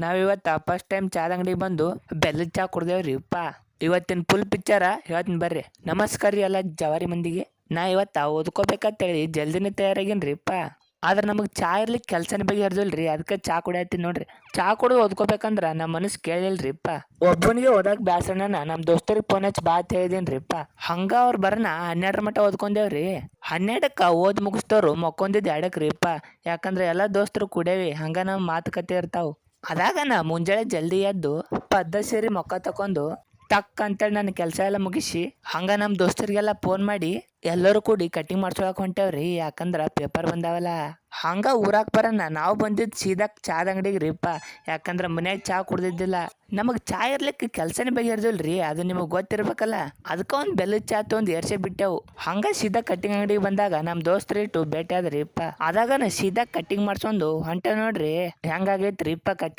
ನಾವಿವತ್ತು first time ಚಾದ ಅಂಗಡಿಗೆ ಬಂದು ಬೆಲ್ಲದ ಚಾ ಕುಡ್ದೇವ್ರಿಪ್ಪ. ಇವತ್ತಿನ ಫುಲ್ ಪಿಕ್ಚರ ಹೇಳ್ತೀನಿ ಬರ್ರಿ. ನಮಸ್ಕಾರ ರೀ ಎಲ್ಲ ಜವಾರಿ ಮಂದಿಗೆ. ನಾ ಇವತ್ತು ಓದ್ಕೋಬೇಕಂತೇಳಿ ಜಲ್ದಿನೇ ತಯಾರಾಗೇನ್ರಿಪ್ಪ. ಆದ್ರೆ ನಮಗೆ ಚಾ ಇರ್ಲಿಕ್ಕೆ ಕೆಲಸನ ಬಗೆಹರ್ದಿಲ್ರಿ, ಅದಕ್ಕೆ ಚಾ ಕುಡಿಯತ್ತೀನಿ ನೋಡ್ರಿ. ಚಾ ಕುಡಿದು ಓದ್ಕೋಬೇಕಂದ್ರ ನಮ್ಮ ಮನಸ್ಸು ಕೇಳಿಲ್ರಿಪ್ಪ. ಒಬ್ಬನಿಗೆ ಓದಕ್ ಬ್ಯಾಸರನ ನಮ್ಮ ದೋಸ್ತರಿಗೆ ಫೋನ್ ಹಚ್ಚಿ ಬಾ ಅಂತ ಹೇಳಿದೇನ್ರಿಪ್ಪ. ಹಂಗ ಅವ್ರು ಬರೋಣ 12 ಮಟ್ಟ ಓದ್ಕೊಂಡೇವ್ರಿ. 12ಕ್ಕೆ ಓದ್ ಮುಗಿಸ್ತವ್ರು ಮಕ್ಕೊಂದಿದ್ದು 2ಕ್ರಿಪ್ಪ. ಯಾಕಂದ್ರೆ ಎಲ್ಲ ದೋಸ್ತರು ಕುಡೇವಿ, ಹಂಗ ನಮ್ಮ ಮಾತುಕತೆ ಇರ್ತಾವು. ಅದಾಗ ನಾ ಮುಂಜಾನೆ ಜಲ್ದಿ ಎದ್ದು ಪದ್ದ ಸೇರಿ ಮೊಕ್ಕ ತಕೊಂಡು ಟಕ್ ಅಂತೇಳಿ ನನ್ನ ಕೆಲಸ ಎಲ್ಲ ಮುಗಿಸಿ ಹಂಗ ನಮ್ಮ ದೋಸ್ತರಿಗೆಲ್ಲ ಫೋನ್ ಮಾಡಿ ಎಲ್ಲರೂ ಕೂಡಿ ಕಟಿಂಗ್ ಮಾಡ್ಸೋಳಕ್ ಹೊಂಟೇವ್ರಿ. ಯಾಕಂದ್ರೆ ಪೇಪರ್ ಬಂದಾವಲ್ಲ. ಹಂಗ ಊರಾಕ್ ಬರೋಣ ನಾವು ಬಂದಿದ್ದು ಸೀದಾ ಚಾದ ಅಂಗಡಿಗೆ ರೀಪ್ಪ. ಯಾಕಂದ್ರೆ ಮನ್ಯಾಗ ಚಾ ಕುಡ್ದಿದ್ದಿಲ್ಲ. ನಮಗೆ ಚಾ ಇರ್ಲಿಕ್ಕೆ ಕೆಲಸನೇ ಬಗೆಹರ್ದಿಲ್ರಿ, ಅದು ನಿಮಗೆ ಗೊತ್ತಿರ್ಬೇಕಲ್ಲ. ಅದಕ್ಕೆ ಒಂದು ಬೆಲ್ಲದ ಚಾ ತೊಗೊಂಡು ಏರ್ಸೆ ಬಿಟ್ಟೆವು. ಹಂಗ ಸೀದಾ ಕಟ್ಟಿಂಗ್ ಅಂಗಡಿಗೆ ಬಂದಾಗ ನಮ್ಮ ದೋಸ್ತರಿಟ್ಟು ಭೇಟಿ ಆದ್ರಿಪ್ಪ. ಅದಾಗ ನಾ ಸೀದಾ ಕಟ್ಟಿಂಗ್ ಮಾಡ್ಸೊಂಡು ಹೊಂಟೆ ನೋಡ್ರಿ. ಹೆಂಗಾಗೈತ್ರಿಪ್ಪ ಕಟ್ಟಿಂಗ್.